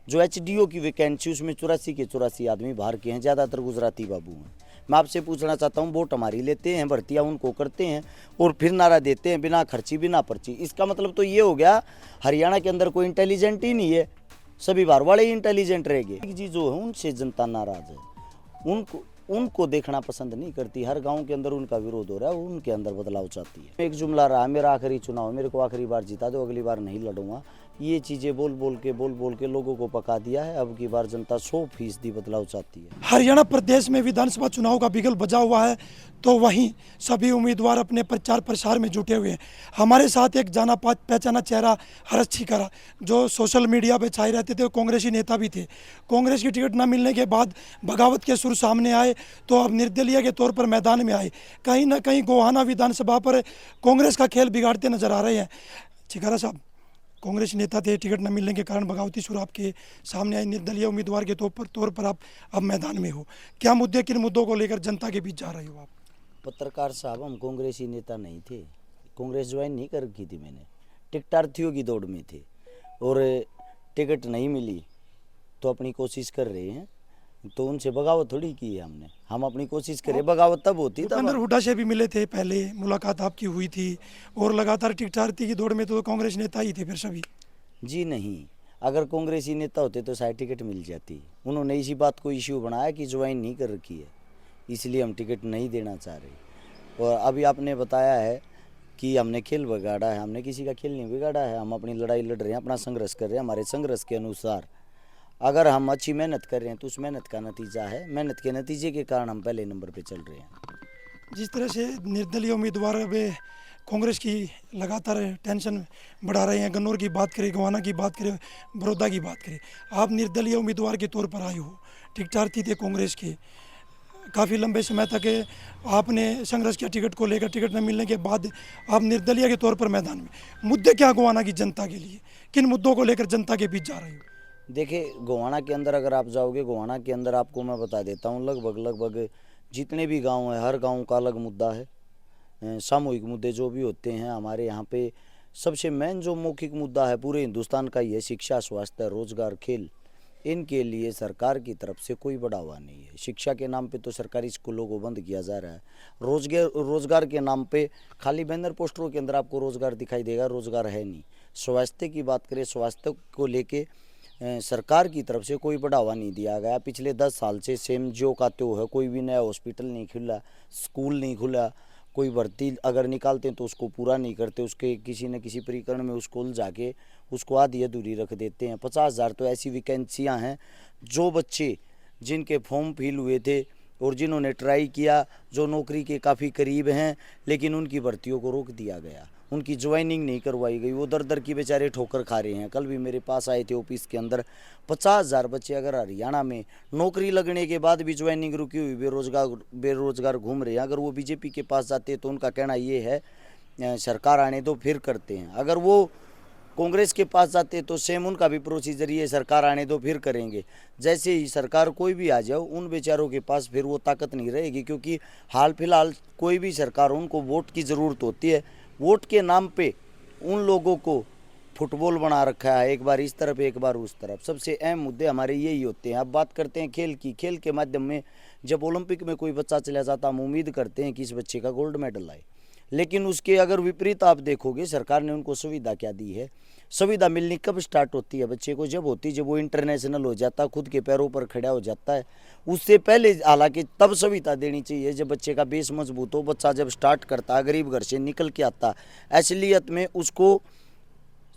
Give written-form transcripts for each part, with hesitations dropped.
जो एचडीओ की वैकेंसी उसमें 84 के 84 आदमी बाहर के हैं, ज़्यादातर गुजराती बाबू हैं। मैं आपसे पूछना चाहता हूँ, वोट हमारी लेते हैं, भर्तियाँ उनको करते हैं और फिर नारा देते हैं बिना खर्ची बिना पर्ची। इसका मतलब तो ये हो गया हरियाणा के अंदर कोई इंटेलिजेंट ही नहीं है, सभी बाहर वाले ही इंटेलिजेंट रह गए। एक चीज़ जो है उनसे जनता नाराज है, उनको उनको देखना पसंद नहीं करती। हर गांव के अंदर उनका विरोध हो रहा है, उनके अंदर बदलाव चाहती है। एक जुमला रहा, मेरा आखिरी चुनाव, मेरे को आखिरी बार जिता दो, अगली बार नहीं लड़ूंगा। ये चीज़ें बोल बोल के लोगों को पका दिया है। अब की बार जनता 100% बदलाव चाहती है। हरियाणा प्रदेश में विधानसभा चुनाव का बिगल बजा हुआ है, तो वहीं सभी उम्मीदवार अपने प्रचार प्रसार में जुटे हुए हैं। हमारे साथ एक जाना पहचाना चेहरा हर्ष छिकारा, जो सोशल मीडिया पे छाए रहते थे, कांग्रेसी नेता भी थे। कांग्रेस की टिकट न मिलने के बाद बगावत के सुर सामने आए, तो अब निर्दलीय के तौर पर मैदान में आए। कहीं ना कहीं गोहाना विधानसभा पर कांग्रेस का खेल बिगाड़ते नजर आ रहे हैं। छिकारा साहब, कांग्रेस नेता थे, टिकट न मिलने के कारण बगावती सुर आपके सामने आए, निर्दलीय उम्मीदवार के तौर पर आप अब मैदान में हो। क्या मुद्दे, किन मुद्दों को लेकर जनता के बीच जा रहे हो आप? पत्रकार साहब, हम कांग्रेसी नेता नहीं थे, कांग्रेस ज्वाइन नहीं कर रखी थी मैंने, टिकटार्थियों की दौड़ में थे और टिकट नहीं मिली तो अपनी कोशिश कर रहे हैं। तो उनसे बगावत थोड़ी की है हमने, हम अपनी कोशिश करें। बगावत तब होती तब। भूपेंद्र हुड्डा से भी मिले थे, पहले मुलाकात आपकी हुई थी, और लगातार टिकटार्थी की दौड़ में तो कांग्रेस नेता ही थे फिर सभी। जी नहीं, अगर कांग्रेसी नेता होते तो शायद टिकट मिल जाती। उन्होंने इसी बात को इश्यू बनाया कि ज्वाइन नहीं कर रखी है, इसलिए हम टिकट नहीं देना चाह रहे। और अभी आपने बताया है कि हमने खेल बिगाड़ा है, हमने किसी का खेल नहीं बिगाड़ा है। हम अपनी लड़ाई लड़ रहे हैं, अपना संघर्ष कर रहे हैं। हमारे संघर्ष के अनुसार अगर हम अच्छी मेहनत कर रहे हैं तो उस मेहनत का नतीजा है, मेहनत के नतीजे के कारण हम पहले नंबर पे चल रहे हैं। जिस तरह से निर्दलीय उम्मीदवार अब कांग्रेस की लगातार टेंशन बढ़ा रहे हैं, गन्नौर की बात करें, गोहाना की बात करें, बड़ौदा की बात करें, आप निर्दलीय उम्मीदवार के तौर पर आए हो, टिकटार्थी थे कांग्रेस के, काफ़ी लंबे समय तक आपने संघर्ष किया टिकट को लेकर। टिकट न मिलने के बाद आप निर्दलीय के तौर पर मैदान में, मुद्दे क्या गोहाना की जनता के लिए, किन मुद्दों को लेकर जनता के बीच जा रहे हो? देखिए, गोहाना के अंदर अगर आप जाओगे, गोहाना के अंदर आपको मैं बता देता हूँ, लगभग जितने भी गांव हैं, हर गांव का अलग मुद्दा है। सामूहिक मुद्दे जो भी होते हैं हमारे यहाँ पे, सबसे मेन जो मौखिक मुद्दा है पूरे हिंदुस्तान का ही है, शिक्षा, स्वास्थ्य, रोजगार, खेल। इनके लिए सरकार की तरफ से कोई बढ़ावा नहीं है। शिक्षा के नाम पे तो सरकारी स्कूलों को बंद किया जा रहा है। रोजगार के नाम पे खाली बैनर पोस्टरों के अंदर आपको रोजगार दिखाई देगा, रोजगार है नहीं। स्वास्थ्य की बात करें, स्वास्थ्य को लेके सरकार की तरफ से कोई बढ़ावा नहीं दिया गया। पिछले 10 साल से सेम जो का त्यो है, कोई भी नया हॉस्पिटल नहीं खुला, स्कूल नहीं खुला, कोई भर्ती अगर निकालते हैं तो उसको पूरा नहीं करते, उसके किसी न किसी प्रकरण में उसको उलझा के उसको आधी अधूरी रख देते हैं। 50,000 तो ऐसी वैकेंसियाँ हैं, जो बच्चे जिनके फॉर्म फिल हुए थे और जिन्होंने ट्राई किया, जो नौकरी के काफ़ी करीब हैं, लेकिन उनकी भर्तियों को रोक दिया गया, उनकी ज्वाइनिंग नहीं करवाई गई। वो दर दर की बेचारे ठोकर खा रहे हैं। कल भी मेरे पास आए थे ऑफिस के अंदर, 50,000 बच्चे अगर हरियाणा में नौकरी लगने के बाद भी ज्वाइनिंग रुकी हुई बेरोजगार घूम रहे हैं। अगर वो बीजेपी के पास जाते तो उनका कहना ये है सरकार आने दो फिर करते हैं। अगर वो कांग्रेस के पास जाते तो सेम उनका भी प्रोसीजर ये, सरकार आने दो फिर करेंगे। जैसे ही सरकार कोई भी आ जाओ, उन बेचारों के पास फिर वो ताकत नहीं रहेगी, क्योंकि हाल फिलहाल कोई भी सरकार, उनको वोट की ज़रूरत होती है। वोट के नाम पे उन लोगों को फुटबॉल बना रखा है, एक बार इस तरफ एक बार उस तरफ। सबसे अहम मुद्दे हमारे यही होते हैं। अब बात करते हैं खेल की। खेल के माध्यम में जब ओलंपिक में कोई बच्चा चला जाता, हम उम्मीद करते हैं कि इस बच्चे का गोल्ड मेडल आए, लेकिन उसके अगर विपरीत आप देखोगे, सरकार ने उनको सुविधा क्या दी है। सुविधा मिलनी कब स्टार्ट होती है बच्चे को? जब होती, जब वो इंटरनेशनल हो जाता, खुद के पैरों पर खड़ा हो जाता है। उससे पहले हालांकि तब सुविधा देनी चाहिए जब बच्चे का बेस मजबूत हो। बच्चा जब स्टार्ट करता, गरीब घर से निकल के आता, असलियत में उसको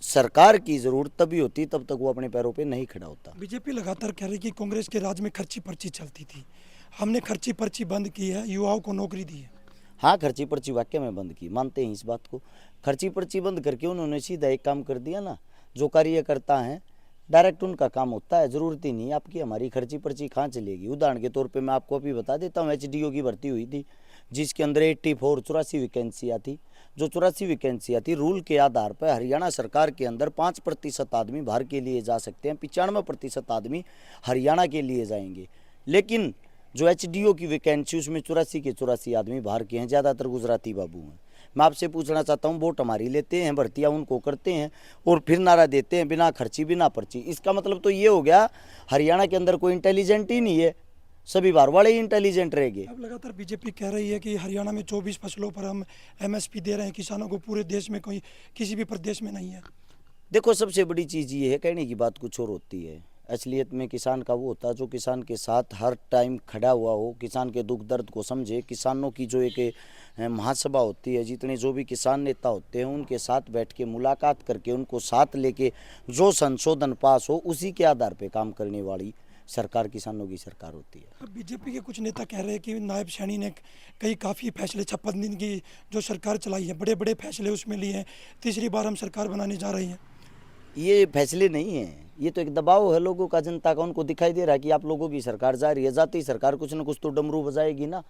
सरकार की जरूरत तभी होती, तब तक वो अपने पैरों पे नहीं खड़ा होता। बीजेपी लगातार कह रही कि कांग्रेस के राज में खर्ची पर्ची चलती थी, हमने खर्ची पर्ची बंद की है, युवाओं को नौकरी दी है। हाँ, खर्ची पर्ची वाकई में बंद की, मानते हैं इस बात को। खर्ची पर्ची बंद करके उन्होंने सीधा एक काम कर दिया ना, जो कार्यकर्ता हैं डायरेक्ट उनका काम होता है, ज़रूरत ही नहीं आपकी हमारी खर्ची पर्ची कहाँ चलेगी। उदाहरण के तौर पे मैं आपको अभी बता देता हूँ, एचडीओ की भर्ती हुई थी, जिसके अंदर 84 वैकेंसियाँ थी। जो 84 वैकेंसियाँ थी, रूल के आधार पर हरियाणा सरकार के अंदर 5% आदमी बाहर के लिए जा सकते हैं, 95% आदमी हरियाणा के लिए जाएंगे। लेकिन जो एचडीओ की वैकेंसी, उसमें 84 के 84 आदमी बाहर के हैं, ज़्यादातर गुजराती बाबू हैं। मैं आपसे पूछना चाहता हूँ, वोट हमारी लेते हैं, भर्तियाँ उनको करते हैं और फिर नारा देते हैं बिना खर्ची बिना पर्ची। इसका मतलब तो ये हो गया हरियाणा के अंदर कोई इंटेलिजेंट ही नहीं है, सभी बाहर वाले ही इंटेलिजेंट रह गए। अब लगातार बीजेपी कह रही है कि हरियाणा में 24 फसलों पर हम एमएसपी दे रहे हैं किसानों को, पूरे देश में कोई किसी भी प्रदेश में नहीं है। देखो सबसे बड़ी चीज़ ये है, कहने की बात कुछ और होती है, असलियत में किसान का वो होता है जो किसान के साथ हर टाइम खड़ा हुआ हो, किसान के दुख दर्द को समझे। किसानों की जो एक महासभा होती है, जितने जो भी किसान नेता होते हैं उनके साथ बैठ के मुलाकात करके उनको साथ लेके जो संशोधन पास हो उसी के आधार पे काम करने वाली सरकार किसानों की सरकार होती है। अब बीजेपी के कुछ नेता कह रहे हैं कि नायब सैनी ने कई काफ़ी फैसले 56 दिन की जो सरकार चलाई है, बड़े बड़े फैसले उसमें लिए हैं, तीसरी बार हम सरकार बनाने जा रही हैं। ये फैसले नहीं है, ये तो एक दबाव है लोगों का, जनता का। उनको दिखाई दे रहा है कि आप लोगों की सरकार जा रही है, जाती सरकार कुछ न कुछ तो डमरू बजाएगी ना।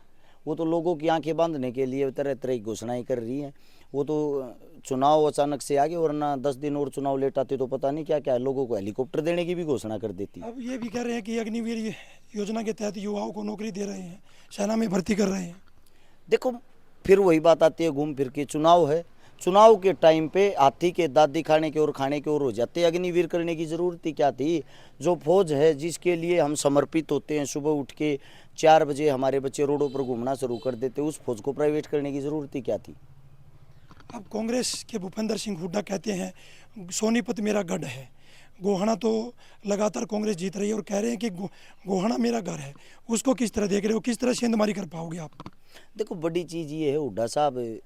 वो तो लोगों की आंखें बांधने के लिए तरह तरह की घोषणाएं कर रही हैं। वो तो चुनाव अचानक से आ गए, वरना 10 दिन और चुनाव लेट आते तो पता नहीं क्या क्या लोगों को हेलीकॉप्टर देने की भी घोषणा कर देती। अब ये भी कह रहे हैं कि अग्निवीर योजना के तहत युवाओं को नौकरी दे रहे हैं, सेना में भर्ती कर रहे हैं। देखो फिर वही बात आती है घूम फिर के, चुनाव है, चुनाव के टाइम पे हाथी के दाँत दिखाने के और खाने के और हो जाते। अग्निवीर करने की ज़रूरत ही क्या थी? जो फौज है जिसके लिए हम समर्पित होते हैं, सुबह उठ के 4 बजे हमारे बच्चे रोडों पर घूमना शुरू कर देते, उस फौज को प्राइवेट करने की ज़रूरत ही क्या थी? अब कांग्रेस के भूपेंद्र सिंह हुड्डा कहते हैं सोनीपत मेरा गढ़ है। गोहाना तो लगातार कांग्रेस जीत रही है और कह रहे हैं कि गोहाना मेरा घर है। उसको किस तरह देख रहे हो, किस तरह सेंधमारी कर पाओगे आप? देखो बड़ी चीज़ ये है, हुड्डा साहब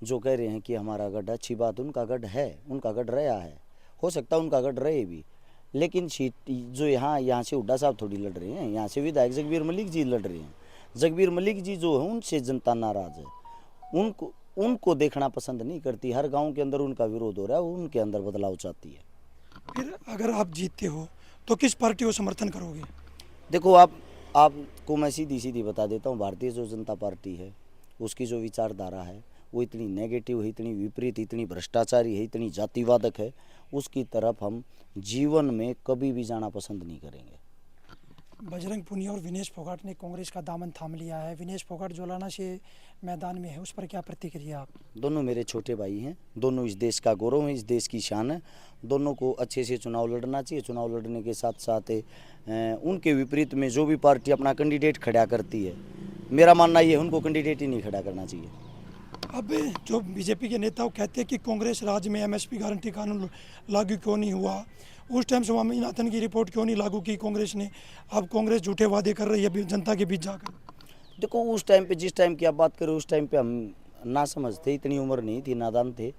जो कह रहे हैं कि हमारा गढ़, अच्छी बात, उनका गढ़ है, उनका गढ़ रहा है, हो सकता है उनका गढ़ रहे भी, लेकिन सीट जो यहाँ से हुड्डा साहब थोड़ी लड़ रहे हैं, यहाँ से विधायक जगबीर मलिक जी लड़ रहे हैं। जगबीर मलिक जी जो है उनसे जनता नाराज़ है, उनको देखना पसंद नहीं करती। हर गांव के अंदर उनका विरोध हो रहा है, उनके अंदर बदलाव चाहती है। फिर अगर आप जीतते हो तो किस पार्टी को समर्थन करोगे? देखो आपको मैं सीधी सीधी बता देता हूँ, भारतीय जो जनता पार्टी है उसकी जो विचारधारा है वो इतनी नेगेटिव है, इतनी विपरीत, इतनी भ्रष्टाचारी है, इतनी जातिवादक है, उसकी तरफ हम जीवन में कभी भी जाना पसंद नहीं करेंगे। बजरंग पुनिया और विनेश फोगाट ने कांग्रेस का दामन थाम लिया है। विनेश फोगाट जोलाना से मैदान में है, उस पर क्या प्रतिक्रिया आप? दोनों मेरे छोटे भाई हैं, दोनों इस देश का गौरव है, इस देश की शान है। दोनों को अच्छे से चुनाव लड़ना चाहिए। चुनाव लड़ने के साथ साथ उनके विपरीत में जो भी पार्टी अपना कैंडिडेट खड़ा करती है, मेरा मानना ये है उनको कैंडिडेट ही नहीं खड़ा करना चाहिए। अब जो बीजेपी के नेता वो कहते हैं कि कांग्रेस राज्य में एमएसपी गारंटी कानून लागू क्यों नहीं हुआ, उस टाइम स्वामीनाथन की रिपोर्ट क्यों नहीं लागू की कांग्रेस ने? अब कांग्रेस झूठे वादे कर रही है जनता के बीच जाकर। देखो उस टाइम पे, जिस टाइम की आप बात करें, उस टाइम पे हम ना समझ थे, इतनी उम्र नहीं थी, नादान थे।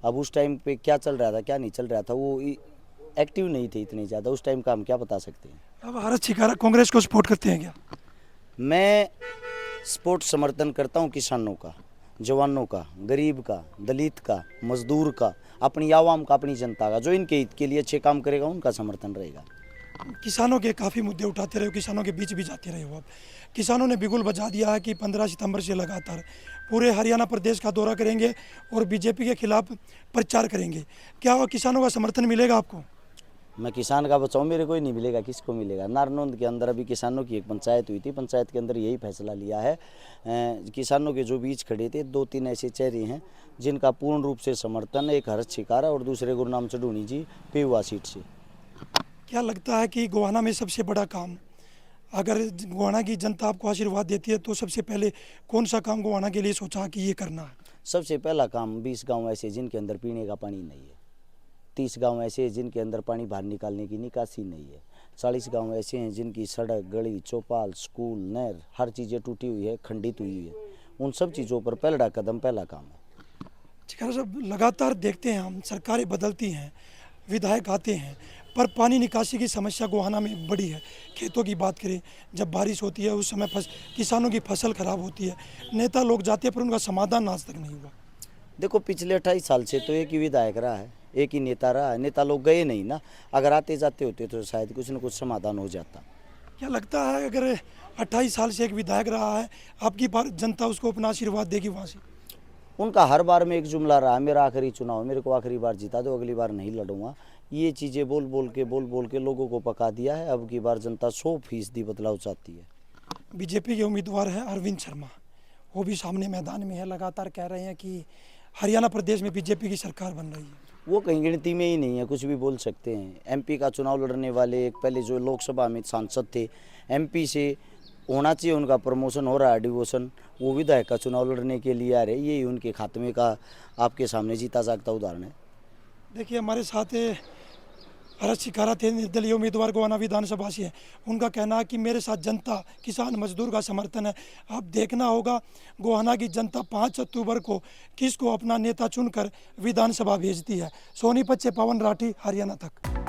अब उस टाइम पे क्या चल रहा था क्या नहीं चल रहा था, वो एक्टिव नहीं थे इतने ज़्यादा, उस टाइम का हम क्या बता सकते हैं। अब हरत शिकारा कांग्रेस को सपोर्ट करते हैं क्या? मैं सपोर्ट समर्थन करता हूँ किसानों का, जवानों का, गरीब का, दलित का, मजदूर का, अपनी आवाम का, अपनी जनता का। जो इनके हित के लिए अच्छे काम करेगा उनका समर्थन रहेगा। किसानों के काफ़ी मुद्दे उठाते रहे हो, किसानों के बीच भी जाते रहे हो। अब किसानों ने बिगुल बजा दिया है कि 15 सितंबर से लगातार पूरे हरियाणा प्रदेश का दौरा करेंगे और बीजेपी के खिलाफ प्रचार करेंगे। क्या किसानों का समर्थन मिलेगा आपको? मैं किसान का बचाऊँ, मेरे को ही नहीं मिलेगा, किसको मिलेगा? नारनौंद के अंदर अभी किसानों की एक पंचायत हुई थी, पंचायत के अंदर यही फैसला लिया है। किसानों के जो बीच खड़े थे 2-3 ऐसे चेहरे हैं जिनका पूर्ण रूप से समर्थन है। एक हरत शिकारा और दूसरे गुरनाम चढ़ूनी जी पेहुआ सीट से। क्या लगता है कि गोहाना में सबसे बड़ा काम, अगर गोहाना की जनता आपको आशीर्वाद देती है तो सबसे पहले कौन सा काम गोहाना के लिए सोचा कि ये करना है? सबसे पहला काम, 20 गांव ऐसे जिनके अंदर पीने का पानी नहीं है, 30 गांव ऐसे हैं जिनके अंदर पानी बाहर निकालने की निकासी नहीं है, 40 गांव ऐसे हैं जिनकी सड़क, गली, चौपाल, स्कूल, नहर, हर चीज़ें टूटी हुई है, खंडित हुई है। उन सब चीज़ों पर पहला कदम, पहला काम है। शिकारा साहब, लगातार देखते हैं हम, सरकारें बदलती हैं, विधायक आते हैं, पर पानी निकासी की समस्या गोहाना में बड़ी है। खेतों की बात करें, जब बारिश होती है उस समय किसानों की फसल खराब होती है, नेता लोग जाते हैं पर उनका समाधान आज तक नहीं हुआ। देखो पिछले 28 साल से तो एक ही विधायक रहा है, एक ही नेता रहा है, नेता लोग गए नहीं ना। अगर आते जाते होते तो शायद कुछ न कुछ समाधान हो जाता। क्या लगता है अगर 28 साल से एक विधायक रहा है, आपकी बार जनता उसको अपना आशीर्वाद देगी वहाँ से? उनका हर बार में एक जुमला रहा, मेरा आखिरी चुनाव, मेरे को आखिरी बार जिता दो, अगली बार नहीं लड़ूंगा। ये चीज़ें बोल बोल के लोगों को पका दिया है। अब की बार जनता 100% बदलाव चाहती है। बीजेपी के उम्मीदवार हैं अरविंद शर्मा, वो भी सामने मैदान में है। लगातार कह रहे हैं कि हरियाणा प्रदेश में बीजेपी की सरकार बन रही है। वो कहीं गिनती में ही नहीं है, कुछ भी बोल सकते हैं। एमपी का चुनाव लड़ने वाले एक पहले जो लोकसभा में सांसद थे, एमपी से होना चाहिए उनका प्रमोशन हो रहा है, डिवोशन, वो विधायक का चुनाव लड़ने के लिए आ रहे, यही उनके खात्मे का आपके सामने जीता जागता उदाहरण है। देखिए हमारे साथ हरस शिकारा थे, निर्दलीय उम्मीदवार गोहाना विधानसभा से है। उनका कहना है कि मेरे साथ जनता, किसान, मजदूर का समर्थन है। अब देखना होगा गोहाना की जनता 5 अक्टूबर को किसको अपना नेता चुनकर विधानसभा भेजती है। सोनीपत से पवन राठी, हरियाणा तक।